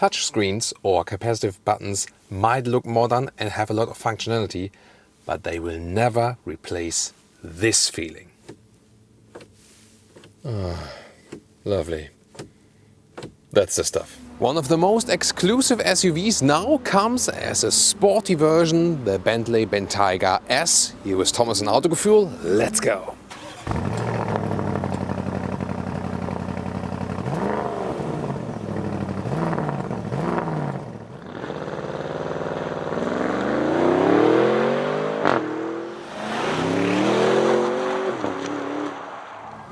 Touch screens or capacitive buttons might look modern and have a lot of functionality, but they will never replace this feeling. Lovely. That's the stuff. One of the most exclusive SUVs now comes as a sporty version, the Bentley Bentayga S. Here with Thomas and Autogefuehl. Let's go!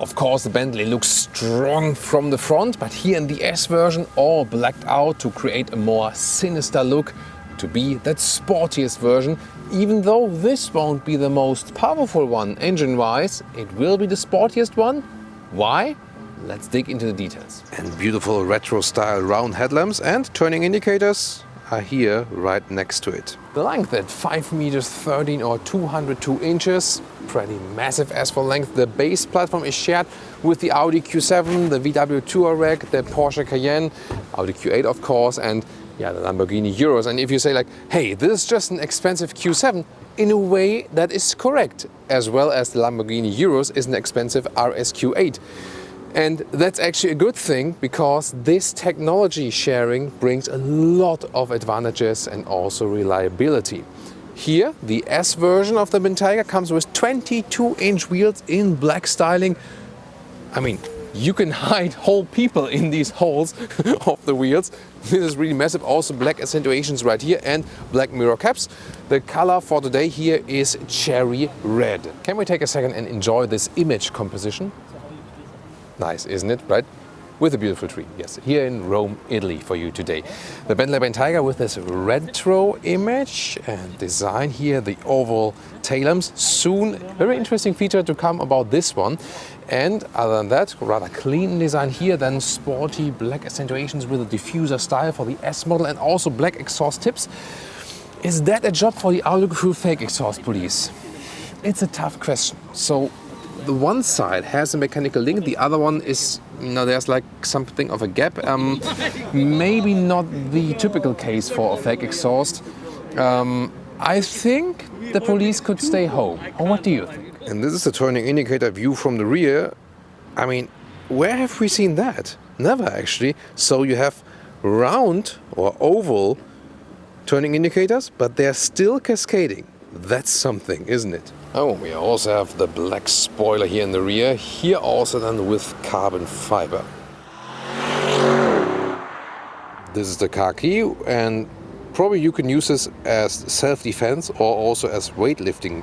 Of course, the Bentley looks strong from the front, but here in the S version, all blacked out to create a more sinister look, to be that sportiest version. Even though this won't be the most powerful one engine-wise, it will be the sportiest one. Why? Let's dig into the details. And beautiful retro-style round headlamps and turning indicators are here right next to it. The length at 5 meters 13 or 202 inches. Pretty massive as for length. The base platform is shared with the Audi Q7, the VW Touareg, the Porsche Cayenne, Audi Q8 of course, and yeah, the Lamborghini Urus. And if you say like, hey, this is just an expensive Q7, in a way that is correct, as well as the Lamborghini Urus is an expensive RS Q8. And that's actually a good thing, because this technology sharing brings a lot of advantages and also reliability. Here, the S version of the Bentayga comes with 22-inch wheels in black styling. I mean, you can hide whole people in these holes of the wheels. This is really massive. Also black accentuations right here and black mirror caps. The color for today here is cherry red. Can we take a second and enjoy this image composition? Nice, isn't it, right? With a beautiful tree, yes, here in Rome, Italy for you today. The Bentley Bentayga with this retro image and design here, the oval tail lamps. Soon, very interesting feature to come about this one. And other than that, rather clean design here, then sporty black accentuations with a diffuser style for the S model and also black exhaust tips. Is that a job for the Autogefuehl fake exhaust police? It's a tough question. So the one side has a mechanical link, the other one is, there's like something of a gap. Maybe not the typical case for a fake exhaust. I think the police could stay home. Or what do you think? And this is the turning indicator view from the rear. I mean, where have we seen that? Never actually. So you have round or oval turning indicators, but they're still cascading. That's something, isn't it? Oh, we also have the black spoiler here in the rear, here also then with carbon fiber. This is the car key, and probably you can use this as self-defense or also as weightlifting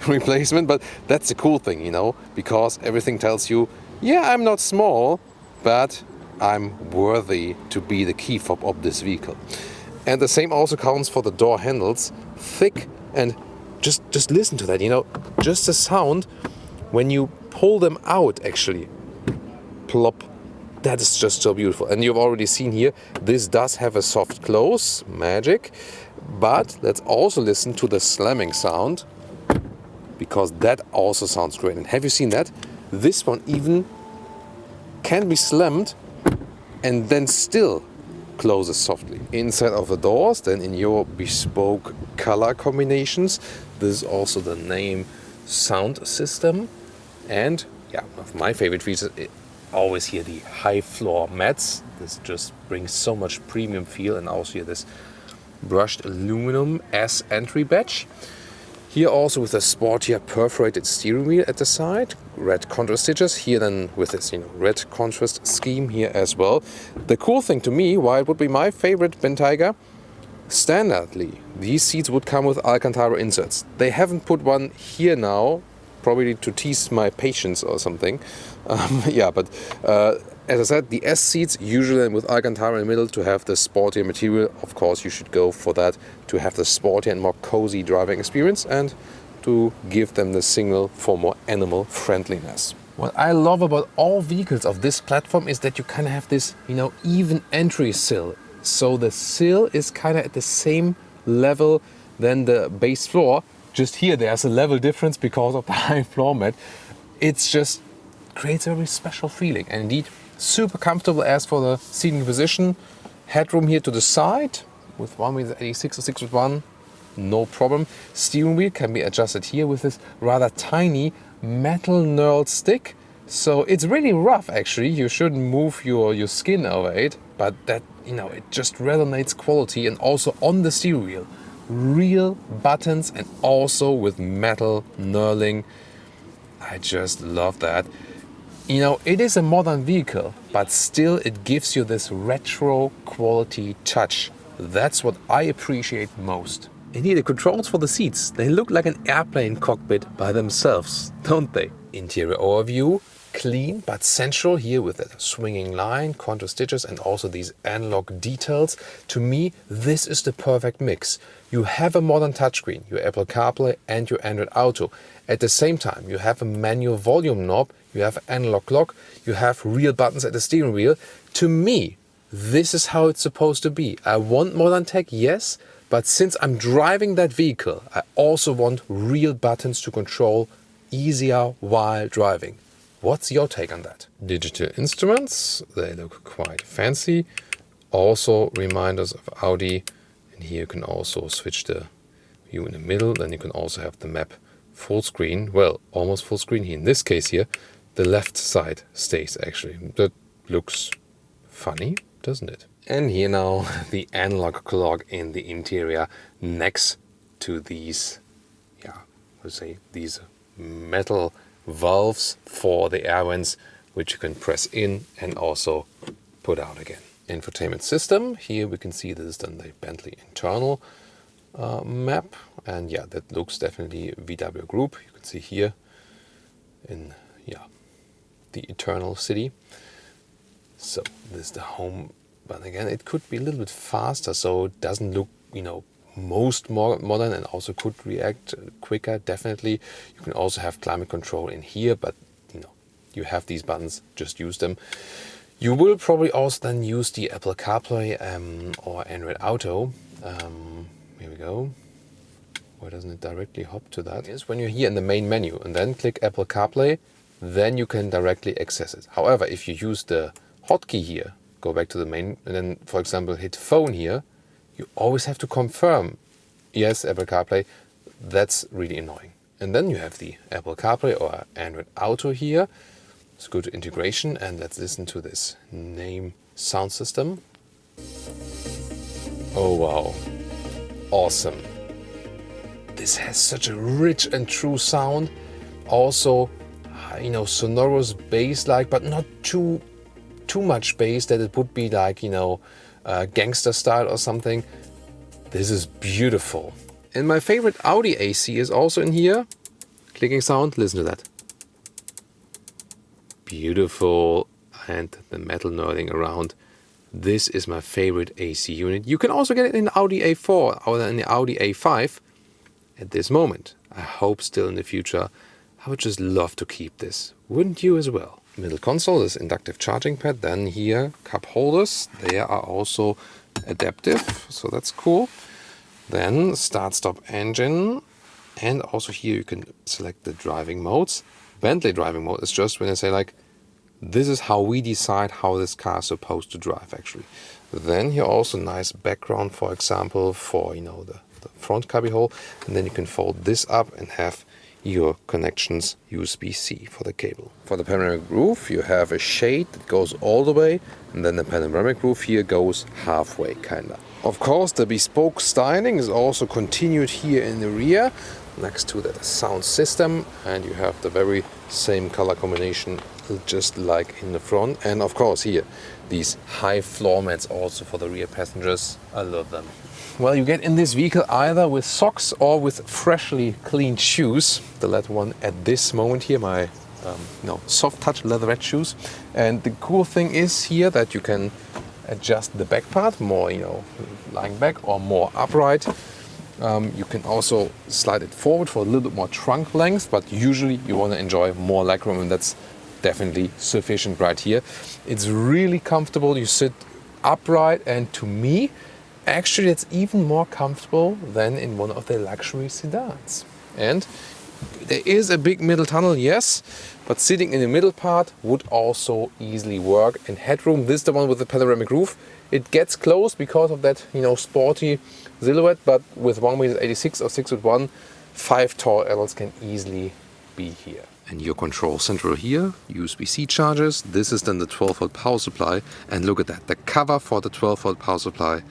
replacement, but that's the cool thing, because everything tells you, yeah, I'm not small, but I'm worthy to be the key fob of this vehicle. And the same also counts for the door handles, thick and just listen to that, just the sound when you pull them out actually. Plop. That is just so beautiful. And you've already seen here, this does have a soft close, magic. But let's also listen to the slamming sound, because that also sounds great. And have you seen that? This one even can be slammed and then still closes softly. Inside of the doors, then in your bespoke color combinations. This is also the Naim sound system. And yeah, one of my favorite features, always here the high floor mats. This just brings so much premium feel, and also here this brushed aluminum S entry badge. Here also with a sportier perforated steering wheel at the side, red contrast stitches, here then with this red contrast scheme here as well. The cool thing to me, why it would be my favorite Bentayga, standardly these seats would come with Alcantara inserts. They haven't put one here now, probably to tease my patience or something. But as I said, the S seats usually with Alcantara in the middle to have the sportier material. Of course, you should go for that to have the sportier and more cozy driving experience and to give them the signal for more animal friendliness. What I love about all vehicles of this platform is that you kind of have this, even entry sill. So the sill is kind of at the same level than the base floor. Just here, there's a level difference because of the high floor mat. It's just creates a very special feeling. And indeed, super comfortable as for the seating position. Headroom here to the side with 1.86 or 6.1, no problem. Steering wheel can be adjusted here with this rather tiny metal knurled stick. So it's really rough actually. You shouldn't move your skin over it, but that, you know, it just resonates quality. And also on the steering wheel, real buttons and also with metal knurling. I just love that. You know, it is a modern vehicle, but still it gives you this retro quality touch. That's what I appreciate most. And here the controls for the seats, they look like an airplane cockpit by themselves, don't they? Interior overview, clean but sensual here with a swinging line, contour stitches and also these analog details. To me, this is the perfect mix. You have a modern touchscreen, your Apple CarPlay and your Android Auto. At the same time, you have a manual volume knob, you have analog clock, you have real buttons at the steering wheel. To me, this is how it's supposed to be. I want modern tech, yes, but since I'm driving that vehicle, I also want real buttons to control easier while driving. What's your take on that? Digital instruments, they look quite fancy. Also reminders of Audi. And here you can also switch the view in the middle. Then you can also have the map full screen. Well, almost full screen here. In this case here, the left side stays actually. That looks funny, doesn't it? And here now the analog clock in the interior next to these, these metal valves for the air vents, which you can press in and also put out again. Infotainment system, here we can see this is then the Bentley internal map, and yeah, that looks definitely VW Group. You can see here in the Eternal City. So this is the home, but again it could be a little bit faster, so it doesn't look, you know, most more modern, and also could react quicker. Definitely you can also have climate control in here, but you know, you have these buttons, just use them. You will probably also then use the Apple CarPlay or Android Auto. Here we go. Why doesn't it directly hop to that? Is when you're here in the main menu and then click Apple CarPlay, then you can directly access it. However, if you use the hotkey here, go back to the main, and then for example hit phone here, you always have to confirm, yes, Apple CarPlay. That's really annoying. And then you have the Apple CarPlay or Android Auto here. Let's go to integration and let's listen to this Naim sound system. Oh wow, awesome. This has such a rich and true sound. Also, you know, sonorous bass-like, but not too much bass that it would be like, you know, gangster style or something. This is beautiful. And my favorite Audi AC is also in here. Clicking sound, listen to that. Beautiful. And the metal knurling around. This is my favorite AC unit. You can also get it in the Audi A4 or in the Audi A5 at this moment. I hope still in the future. I would just love to keep this. Wouldn't you as well? Middle console, this inductive charging pad. Then here, cup holders. They are also adaptive, so that's cool. Then start stop engine, and also here you can select the driving modes. Bentley driving mode is just when I say like, this is how we decide how this car is supposed to drive actually. Then here also nice background, for example, for, you know, the front cubby hole, and then you can fold this up and have your connections USB-C for the cable. For the panoramic roof you have a shade that goes all the way, and then the panoramic roof here goes halfway kinda. Of course the bespoke styling is also continued here in the rear next to the sound system, and you have the very same color combination just like in the front. And of course here these high floor mats also for the rear passengers. I love them. Well, you get in this vehicle either with socks or with freshly cleaned shoes. The latter one at this moment here, my soft touch leatherette shoes. And the cool thing is here that you can adjust the back part more, you know, lying back or more upright. You can also slide it forward for a little bit more trunk length, but usually you want to enjoy more legroom, and that's definitely sufficient right here. It's really comfortable. You sit upright, and to me, actually, it's even more comfortable than in one of the luxury sedans. And There is a big middle tunnel, yes, but sitting in the middle part would also easily work. And headroom, this is the one with the panoramic roof. It gets close because of that, sporty silhouette, but with 1.86 m or 6'1", 5 tall adults can easily be here. And your control central here, USB-C chargers. This is then the 12-volt power supply. And look at that, the cover for the 12-volt power supply.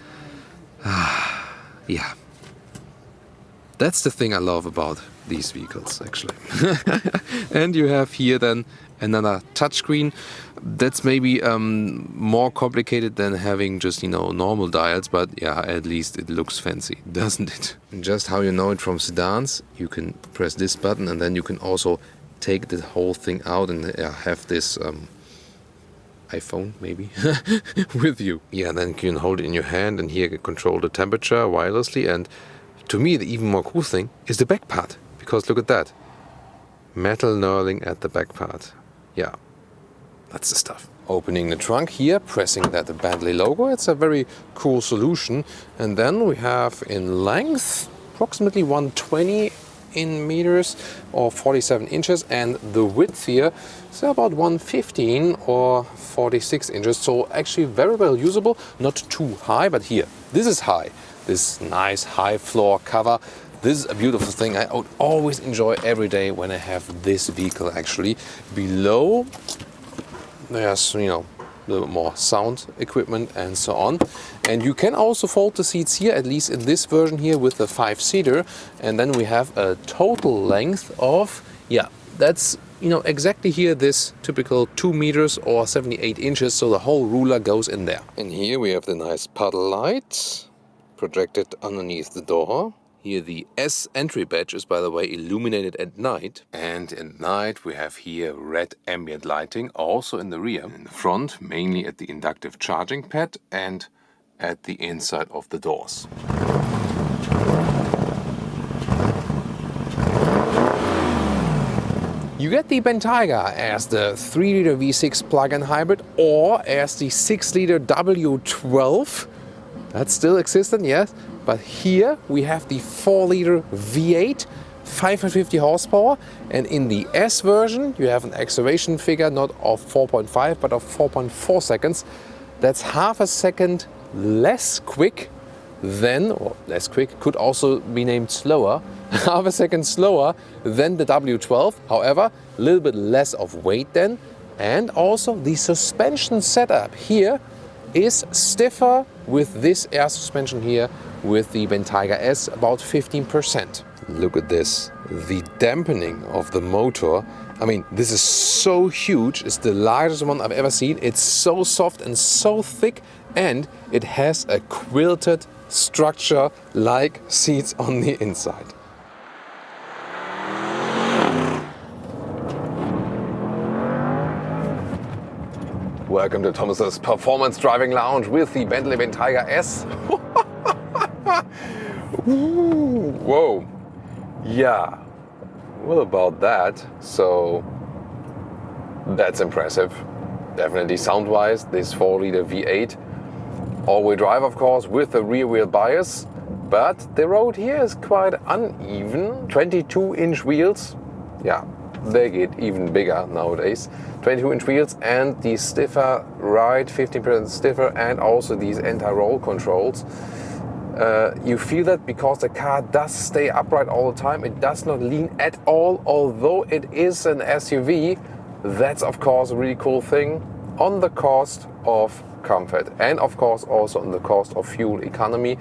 Yeah. That's the thing I love about these vehicles, actually. And you have here then another touchscreen. That's maybe more complicated than having just, normal dials, but yeah, at least it looks fancy, doesn't it? And just how you know it from sedans, you can press this button and then you can also take the whole thing out and have this iPhone maybe with you. Yeah, then you can hold it in your hand and here you can control the temperature wirelessly. And to me, the even more cool thing is the back part, because look at that. Metal knurling at the back part. Yeah, that's the stuff. Opening the trunk here, pressing that the Bentley logo. It's a very cool solution. And then we have in length approximately 120 in meters or 47 inches, and the width here is about 115 or 46 inches. So actually very well usable, not too high, but here, this is high. This nice high floor cover. This is a beautiful thing. I would always enjoy every day when I have this vehicle actually. Below, there's, a little more sound equipment and so on. And you can also fold the seats here, at least in this version here with the 5-seater. And then we have a total length of, that's, exactly here, this typical 2 meters or 78 inches. So the whole ruler goes in there. And here we have the nice puddle light projected underneath the door. Here the S entry badge is, by the way, illuminated at night. And at night we have here red ambient lighting, also in the rear. In the front, mainly at the inductive charging pad and at the inside of the doors. You get the Bentayga as the 3-liter V6 plug-in hybrid or as the 6-liter W12. That's still existent, yes. But here we have the 4-liter V8, 550 horsepower. And in the S version, you have an acceleration figure not of 4.5, but of 4.4 seconds. That's half a second less quick than, or less quick, could also be named slower, half a second slower than the W12. However, a little bit less of weight then. And also the suspension setup here is stiffer with this air suspension here with the Bentayga S, about 15%. Look at this, the dampening of the motor. I mean, this is so huge, it's the largest one I've ever seen. It's so soft and so thick, and it has a quilted structure like seats on the inside. Welcome to Thomas's Performance Driving Lounge with the Bentley Bentayga S. Ooh, whoa, yeah, what about that? So that's impressive, definitely sound-wise. This 4-liter V8, all-wheel drive of course with a rear-wheel bias, but the road here is quite uneven. 22-inch wheels, yeah, they get even bigger nowadays. 22-inch wheels and the stiffer ride, 15% stiffer, and also these anti-roll controls. You feel that because the car does stay upright all the time. It does not lean at all, although it is an SUV. That's of course a really cool thing on the cost of comfort and of course also on the cost of fuel economy.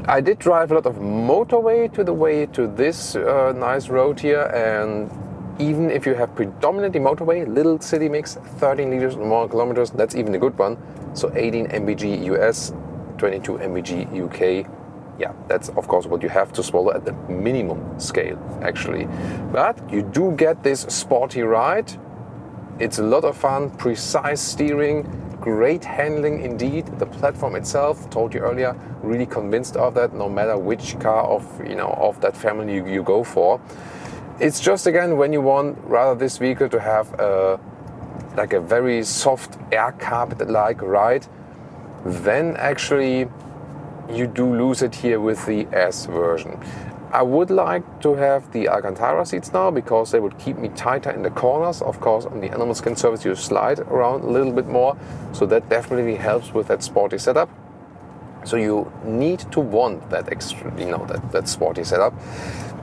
I did drive a lot of motorway to the way to this nice road here, and even if you have predominantly motorway, little city mix, 13 liters and more kilometers, that's even a good one. So 18 mpg US, 22 mpg UK. Yeah, that's of course what you have to swallow at the minimum scale actually. But you do get this sporty ride. It's a lot of fun, precise steering, great handling indeed. The platform itself, told you earlier, really convinced of that, no matter which car of that family you go for. It's just again when you want rather this vehicle to have like a very soft air carpet-like ride, then actually you do lose it here with the S version. I would like to have the Alcantara seats now because they would keep me tighter in the corners. Of course, on the animal skin surface you slide around a little bit more, so that definitely helps with that sporty setup. So you need to want that extra, that sporty setup.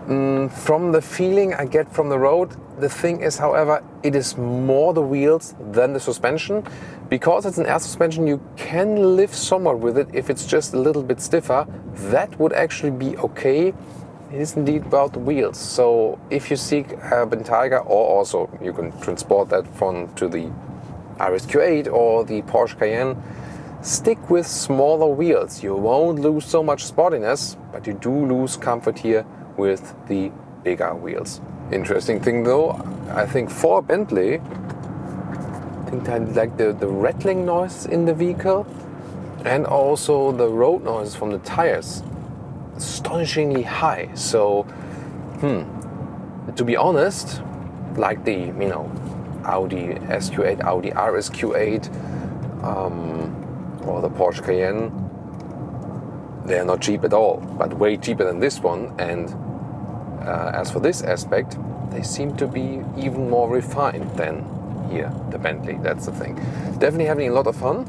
From the feeling I get from the road, the thing is, however, it is more the wheels than the suspension. Because it's an air suspension, you can live somewhat with it if it's just a little bit stiffer. That would actually be okay. It is indeed about the wheels. So if you seek a Bentayga, or also you can transport that to the RSQ8 or the Porsche Cayenne, stick with smaller wheels. You won't lose so much sportiness, but you do lose comfort here with the bigger wheels. Interesting thing though, I think for Bentley, I think I like the rattling noise in the vehicle and also the road noise from the tires. Astonishingly high. So, to be honest, like the Audi SQ8, Audi RSQ8, or the Porsche Cayenne, they are not cheap at all, but way cheaper than this one. And as for this aspect, they seem to be even more refined than here, the Bentley. That's the thing. Definitely having a lot of fun.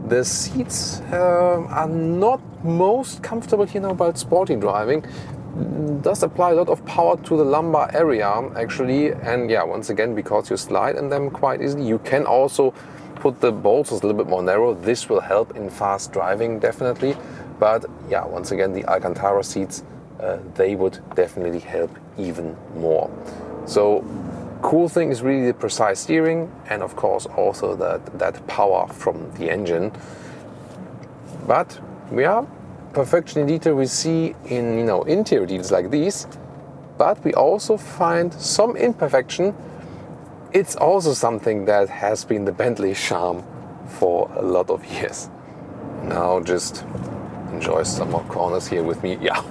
The seats are not most comfortable here now about sporty driving. Does apply a lot of power to the lumbar area actually, and yeah, once again, because you slide in them quite easily, you can also put the bolsters a little bit more narrow. This will help in fast driving definitely, but yeah, once again, the Alcantara seats, they would definitely help even more. So cool thing is really the precise steering, and of course also that power from the engine. But perfection in detail we see in interior details like these, but we also find some imperfection. It's also something that has been the Bentley charm for a lot of years. Now just enjoy some more corners here with me. Yeah,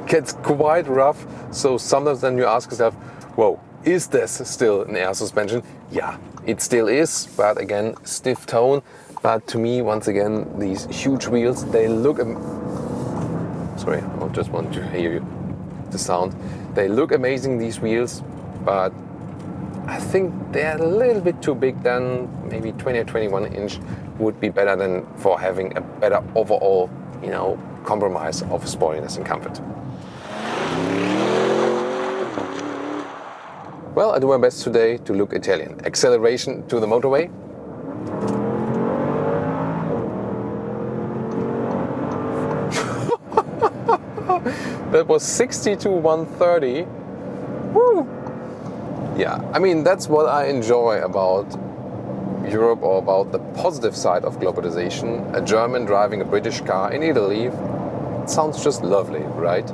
gets quite rough. So sometimes then you ask yourself, whoa, is this still an air suspension? Yeah, it still is, but again, stiff tone. But to me, once again, these huge wheels, they look... Sorry, I just want to hear the sound. They look amazing, these wheels, but I think they're a little bit too big. Then maybe 20 or 21 inch would be better than for having a better overall, compromise of sportiness and comfort. Well, I do my best today to look Italian. Acceleration to the motorway. That was 60 to 130. Woo! Yeah, I mean, that's what I enjoy about Europe, or about the positive side of globalization. A German driving a British car in Italy, it sounds just lovely, right?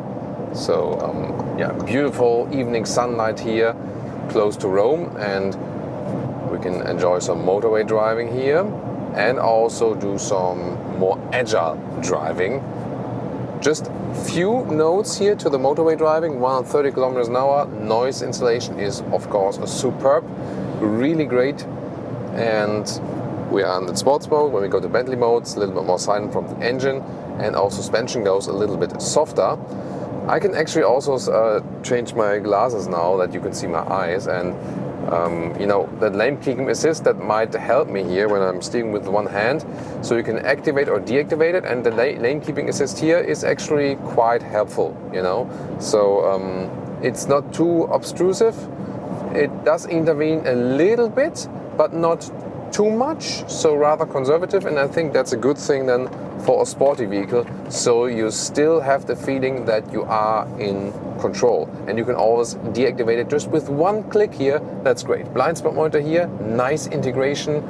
So, yeah, beautiful evening sunlight here, close to Rome, and we can enjoy some motorway driving here and also do some more agile driving. Just few notes here to the motorway driving. 130 kilometers an hour. Noise insulation is of course superb, really great. And we are in the sports mode. When we go to Bentley mode, it's a little bit more silent from the engine, and also suspension goes a little bit softer. I can actually also change my glasses now that you can see my eyes, and that lane keeping assist, that might help me here when I'm steering with one hand. So you can activate or deactivate it, and the lane keeping assist here is actually quite helpful, So it's not too obtrusive. It does intervene a little bit, but not too much, so rather conservative, and I think that's a good thing then for a sporty vehicle. So you still have the feeling that you are in control, and you can always deactivate it just with one click here. That's great. Blind spot monitor here, nice integration.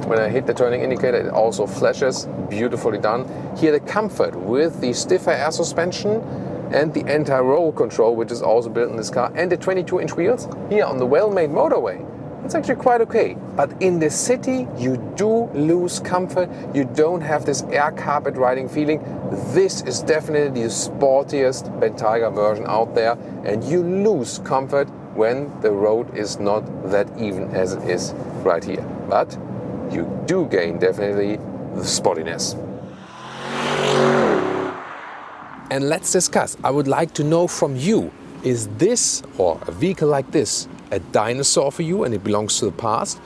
When I hit the turning indicator, it also flashes, beautifully done. Here the comfort with the stiffer air suspension and the anti-roll control, which is also built in this car, and the 22-inch wheels here on the well-made motorway. It's actually quite okay. But in the city, you do lose comfort. You don't have this air carpet riding feeling. This is definitely the sportiest Bentayga version out there, and you lose comfort when the road is not that even as it is right here. But you do gain definitely the sportiness. And let's discuss. I would like to know from you, is this, or a vehicle like this, a dinosaur for you and it belongs to the past?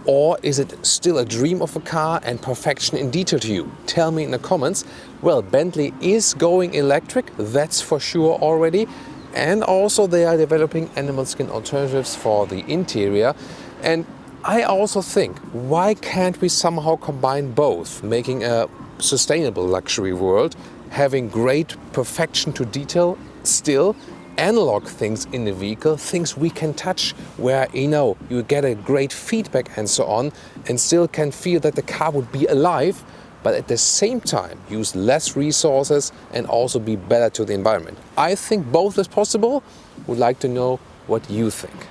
Or is it still a dream of a car and perfection in detail to you? Tell me in the comments. Well, Bentley is going electric, that's for sure already. And also they are developing animal skin alternatives for the interior. And I also think, why can't we somehow combine both, making a sustainable luxury world, having great perfection to detail, still analog things in the vehicle, things we can touch, where you get a great feedback and so on, and still can feel that the car would be alive, but at the same time use less resources and also be better to the environment. I think both is possible. Would like to know what you think.